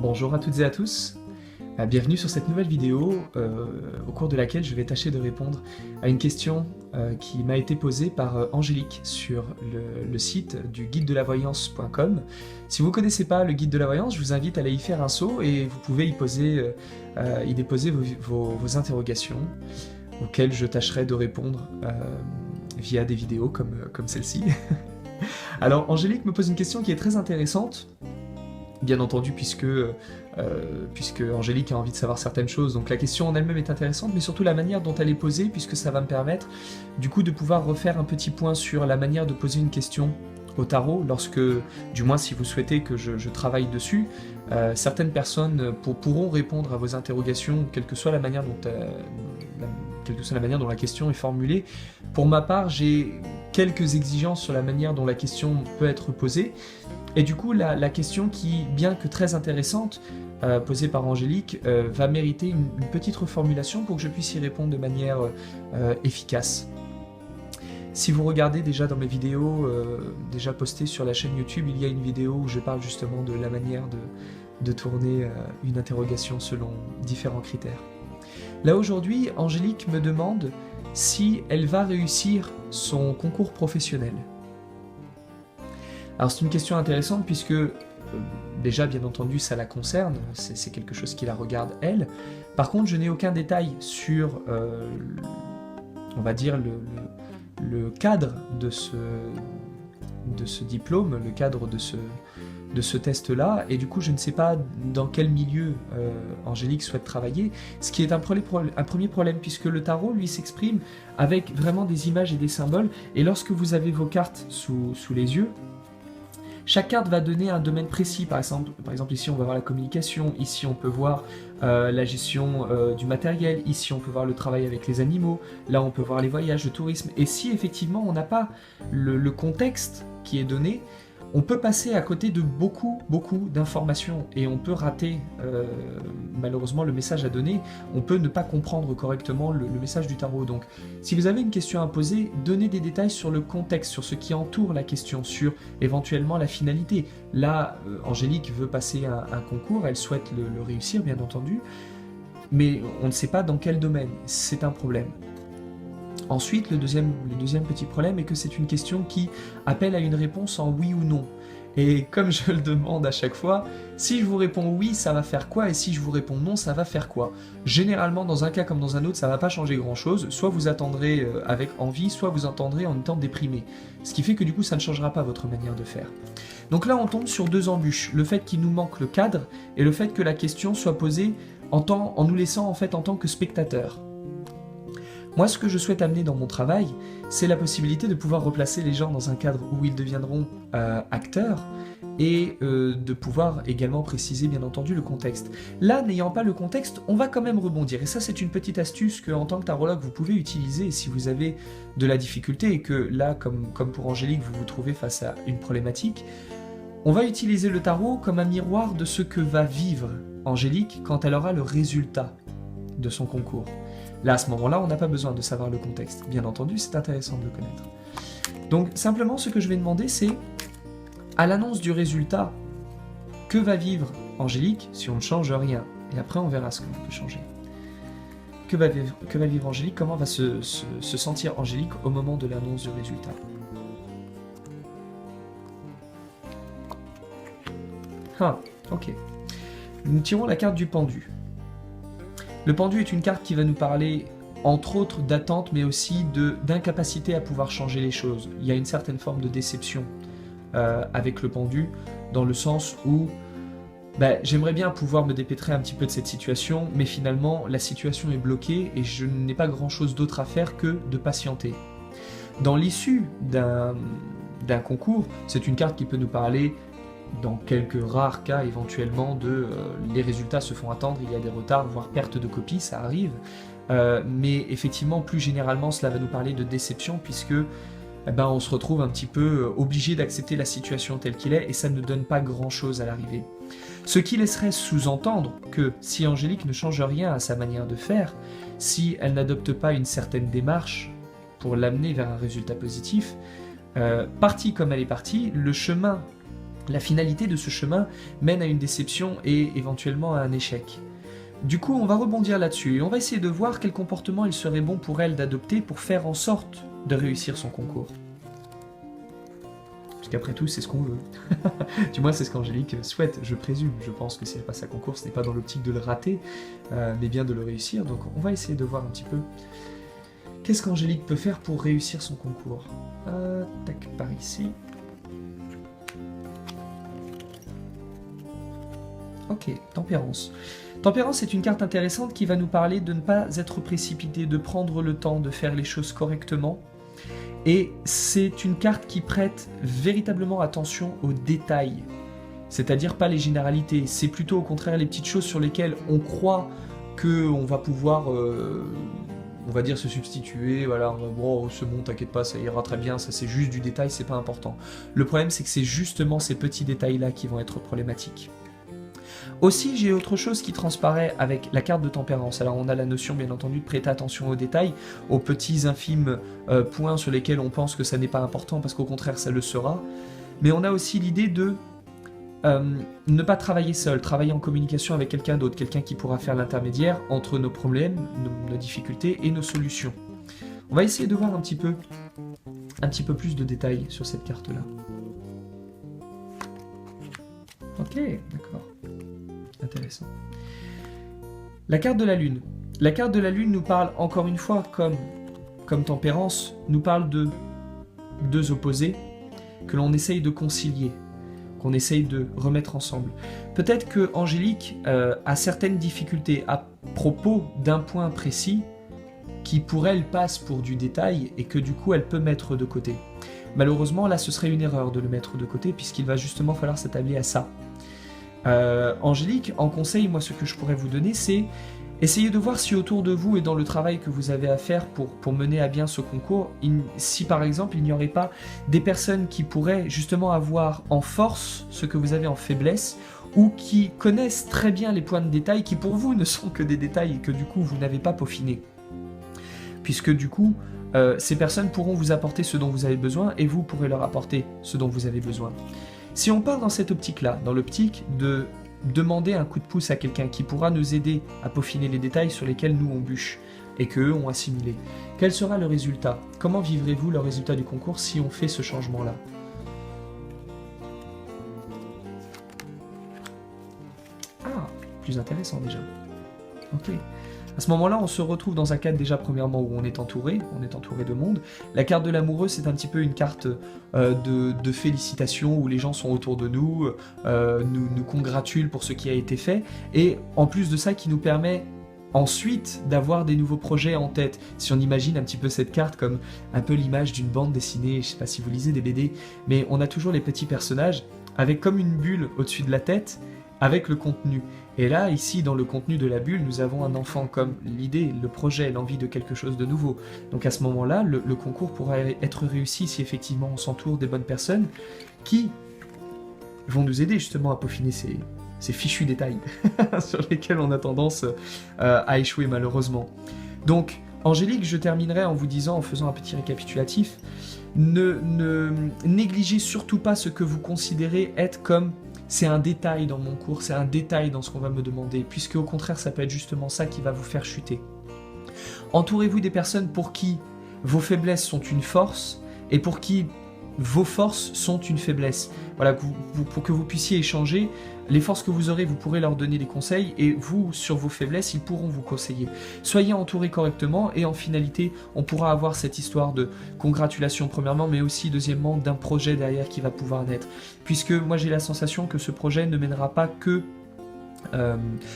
Bonjour à toutes et à tous, bienvenue sur cette nouvelle vidéo au cours de laquelle je vais tâcher de répondre à une question qui m'a été posée par Angélique sur le site du guide-de-la-voyance.com. Si vous ne connaissez pas le guide de la voyance, je vous invite à aller y faire un saut et vous pouvez y déposer vos interrogations auxquelles je tâcherai de répondre via des vidéos comme celle-ci. Alors Angélique me pose une question qui est très intéressante. Bien entendu, puisque Angélique a envie de savoir certaines choses, donc la question en elle-même est intéressante, mais surtout la manière dont elle est posée, puisque ça va me permettre du coup de pouvoir refaire un petit point sur la manière de poser une question au tarot, lorsque, du moins si vous souhaitez que je travaille dessus, certaines personnes pourront répondre à vos interrogations, quelle que soit la manière dont la question est formulée. Pour ma part, j'ai quelques exigences sur la manière dont la question peut être posée, et du coup, la question qui, bien que très intéressante, posée par Angélique, va mériter une petite reformulation pour que je puisse y répondre de manière efficace. Si vous regardez déjà dans mes vidéos déjà postées sur la chaîne YouTube, il y a une vidéo où je parle justement de la manière de tourner une interrogation selon différents critères. Là aujourd'hui, Angélique me demande si elle va réussir son concours professionnel. Alors c'est une question intéressante puisque déjà bien entendu ça la concerne, c'est quelque chose qui la regarde elle. Par contre je n'ai aucun détail sur on va dire le cadre de ce diplôme, le cadre de ce test-là, et du coup je ne sais pas dans quel milieu Angélique souhaite travailler, ce qui est un premier problème, puisque le tarot lui s'exprime avec vraiment des images et des symboles, et lorsque vous avez vos cartes sous les yeux, chaque carte va donner un domaine précis. Par exemple ici on va voir la communication, ici on peut voir la gestion du matériel, ici on peut voir le travail avec les animaux, là on peut voir les voyages, le tourisme. Et si effectivement on n'a pas le contexte qui est donné, on peut passer à côté de beaucoup d'informations et on peut rater malheureusement le message à donner, on peut ne pas comprendre correctement le message du tarot. Donc si vous avez une question à poser, donnez des détails sur le contexte, sur ce qui entoure la question, sur éventuellement la finalité. Là, Angélique veut passer un concours, elle souhaite le réussir bien entendu, mais on ne sait pas dans quel domaine, c'est un problème. Ensuite, le deuxième petit problème est que c'est une question qui appelle à une réponse en oui ou non. Et comme je le demande à chaque fois, si je vous réponds oui, ça va faire quoi? Et si je vous réponds non, ça va faire quoi? Généralement, dans un cas comme dans un autre, ça va pas changer grand-chose. Soit vous attendrez avec envie, soit vous attendrez en étant déprimé. Ce qui fait que du coup, ça ne changera pas votre manière de faire. Donc là, on tombe sur deux embûches. Le fait qu'il nous manque le cadre et le fait que la question soit posée en nous laissant en fait en tant que spectateur. Moi, ce que je souhaite amener dans mon travail, c'est la possibilité de pouvoir replacer les gens dans un cadre où ils deviendront acteurs et de pouvoir également préciser, bien entendu, le contexte. Là, n'ayant pas le contexte, on va quand même rebondir. Et ça, c'est une petite astuce que, en tant que tarologue, vous pouvez utiliser si vous avez de la difficulté et que là, comme pour Angélique, vous vous trouvez face à une problématique. On va utiliser le tarot comme un miroir de ce que va vivre Angélique quand elle aura le résultat de son concours. Là, à ce moment-là, on n'a pas besoin de savoir le contexte. Bien entendu, c'est intéressant de le connaître. Donc, simplement, ce que je vais demander, c'est, à l'annonce du résultat, que va vivre Angélique si on ne change rien? Et après, on verra ce qu'on peut changer. Que va vivre Angélique? Comment va se sentir Angélique au moment de l'annonce du résultat? Ah, ok. Nous tirons la carte du pendu. Le pendu est une carte qui va nous parler, entre autres, d'attente, mais aussi d'incapacité à pouvoir changer les choses. Il y a une certaine forme de déception avec le pendu, dans le sens où j'aimerais bien pouvoir me dépêtrer un petit peu de cette situation, mais finalement, la situation est bloquée et je n'ai pas grand-chose d'autre à faire que de patienter. Dans l'issue d'un concours, c'est une carte qui peut nous parler, dans quelques rares cas éventuellement, les résultats se font attendre, il y a des retards, voire perte de copie, ça arrive. Mais effectivement, plus généralement, cela va nous parler de déception, puisque on se retrouve un petit peu obligé d'accepter la situation telle qu'elle est, et ça ne donne pas grand-chose à l'arrivée. Ce qui laisserait sous-entendre que si Angélique ne change rien à sa manière de faire, si elle n'adopte pas une certaine démarche pour l'amener vers un résultat positif, partie comme elle est partie, le chemin La finalité de ce chemin mène à une déception et éventuellement à un échec. Du coup, on va rebondir là-dessus et on va essayer de voir quel comportement il serait bon pour elle d'adopter pour faire en sorte de réussir son concours. Parce qu'après tout, c'est ce qu'on veut. Du moins, c'est ce qu'Angélique souhaite, je présume. Je pense que si elle passe à concours, ce n'est pas dans l'optique de le rater, mais bien de le réussir. Donc on va essayer de voir un petit peu qu'est-ce qu'Angélique peut faire pour réussir son concours. Tac, par ici. Ok, tempérance. Tempérance est une carte intéressante qui va nous parler de ne pas être précipité, de prendre le temps de faire les choses correctement. Et c'est une carte qui prête véritablement attention aux détails. C'est-à-dire pas les généralités, c'est plutôt au contraire les petites choses sur lesquelles on croit qu'on va pouvoir, on va dire, se substituer, voilà, bon, c'est bon, t'inquiète pas, ça ira très bien, ça c'est juste du détail, c'est pas important. Le problème c'est que c'est justement ces petits détails-là qui vont être problématiques. Aussi, j'ai autre chose qui transparaît avec la carte de tempérance. Alors on a la notion bien entendu de prêter attention aux détails, aux petits infimes points sur lesquels on pense que ça n'est pas important parce qu'au contraire ça le sera. Mais on a aussi l'idée de ne pas travailler seul, travailler en communication avec quelqu'un d'autre, quelqu'un qui pourra faire l'intermédiaire entre nos problèmes, nos difficultés et nos solutions. On va essayer de voir un petit peu plus de détails sur cette carte-là. Ok, d'accord. Intéressant. La carte de la Lune. La carte de la Lune nous parle, encore une fois, comme tempérance, nous parle de deux opposés que l'on essaye de concilier, qu'on essaye de remettre ensemble. Peut-être que Angélique a certaines difficultés à propos d'un point précis qui pour elle passe pour du détail et que du coup elle peut mettre de côté. Malheureusement, là ce serait une erreur de le mettre de côté puisqu'il va justement falloir s'attabler à ça. Angélique, en conseil, moi ce que je pourrais vous donner, c'est essayer de voir si autour de vous et dans le travail que vous avez à faire pour mener à bien ce concours, si par exemple il n'y aurait pas des personnes qui pourraient justement avoir en force ce que vous avez en faiblesse, ou qui connaissent très bien les points de détail qui pour vous ne sont que des détails et que du coup vous n'avez pas peaufiné. Puisque du coup, ces personnes pourront vous apporter ce dont vous avez besoin et vous pourrez leur apporter ce dont vous avez besoin. Si on part dans cette optique-là, dans l'optique de demander un coup de pouce à quelqu'un qui pourra nous aider à peaufiner les détails sur lesquels nous on bûche et qu'eux ont assimilé, quel sera le résultat? Comment vivrez-vous le résultat du concours si on fait ce changement-là? Ah, plus intéressant déjà. Ok. À ce moment-là, on se retrouve dans un cadre déjà premièrement où on est entouré de monde. La carte de l'amoureux, c'est un petit peu une carte de félicitations où les gens sont autour de nous, nous congratulent pour ce qui a été fait, et en plus de ça qui nous permet ensuite d'avoir des nouveaux projets en tête. Si on imagine un petit peu cette carte comme un peu l'image d'une bande dessinée, je sais pas si vous lisez des BD, mais on a toujours les petits personnages avec comme une bulle au-dessus de la tête, avec le contenu. Et là, ici, dans le contenu de la bulle, nous avons un enfant comme l'idée, le projet, l'envie de quelque chose de nouveau. Donc à ce moment-là, le concours pourra être réussi si effectivement on s'entoure des bonnes personnes qui vont nous aider justement à peaufiner ces fichus détails sur lesquels on a tendance à échouer malheureusement. Donc, Angélique, je terminerai en vous disant, en faisant un petit récapitulatif, ne négligez surtout pas ce que vous considérez être comme c'est un détail dans mon cours, c'est un détail dans ce qu'on va me demander, puisque au contraire, ça peut être justement ça qui va vous faire chuter. Entourez-vous des personnes pour qui vos faiblesses sont une force et pour qui vos forces sont une faiblesse. Voilà, pour que vous puissiez échanger, les forces que vous aurez, vous pourrez leur donner des conseils et vous, sur vos faiblesses, ils pourront vous conseiller. Soyez entourés correctement et en finalité, on pourra avoir cette histoire de congratulation premièrement, mais aussi deuxièmement d'un projet derrière qui va pouvoir naître. Puisque moi j'ai la sensation que ce projet ne mènera pas que...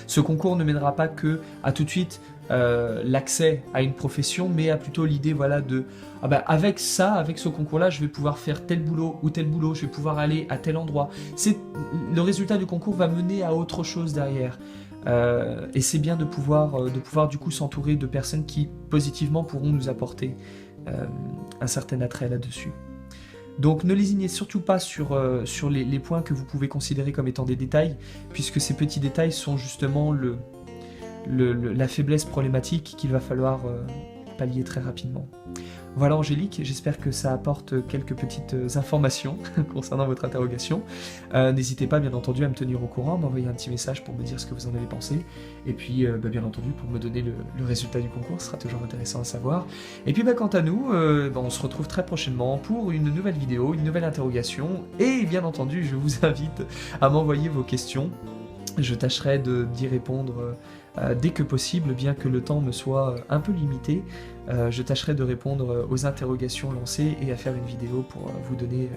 ce concours ne mènera pas que à tout de suite l'accès à une profession, mais à plutôt l'idée voilà, de avec ça, avec ce concours-là, je vais pouvoir faire tel boulot ou tel boulot, je vais pouvoir aller à tel endroit. Le résultat du concours va mener à autre chose derrière. Et c'est bien de pouvoir du coup s'entourer de personnes qui positivement pourront nous apporter un certain attrait là-dessus. Donc ne lésinez surtout pas sur les points que vous pouvez considérer comme étant des détails, puisque ces petits détails sont justement la faiblesse problématique qu'il va falloir pallier très rapidement. Voilà Angélique, j'espère que ça apporte quelques petites informations concernant votre interrogation. N'hésitez pas bien entendu à me tenir au courant, m'envoyer un petit message pour me dire ce que vous en avez pensé. Et puis bien entendu pour me donner le résultat du concours, ce sera toujours intéressant à savoir. Et puis quant à nous, on se retrouve très prochainement pour une nouvelle vidéo, une nouvelle interrogation. Et bien entendu, je vous invite à m'envoyer vos questions. Je tâcherai d'y répondre dès que possible, bien que le temps me soit un peu limité. Je tâcherai de répondre aux interrogations lancées et à faire une vidéo pour vous donner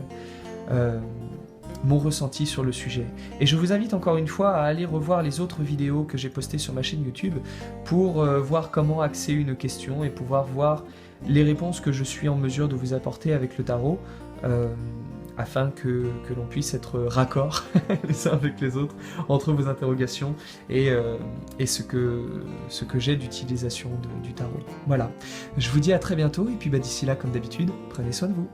mon ressenti sur le sujet. Et je vous invite encore une fois à aller revoir les autres vidéos que j'ai postées sur ma chaîne YouTube pour voir comment axer une question et pouvoir voir les réponses que je suis en mesure de vous apporter avec le tarot. Afin que l'on puisse être raccord les uns avec les autres entre vos interrogations et ce que j'ai d'utilisation du tarot. Voilà, je vous dis à très bientôt et puis d'ici là, comme d'habitude, prenez soin de vous.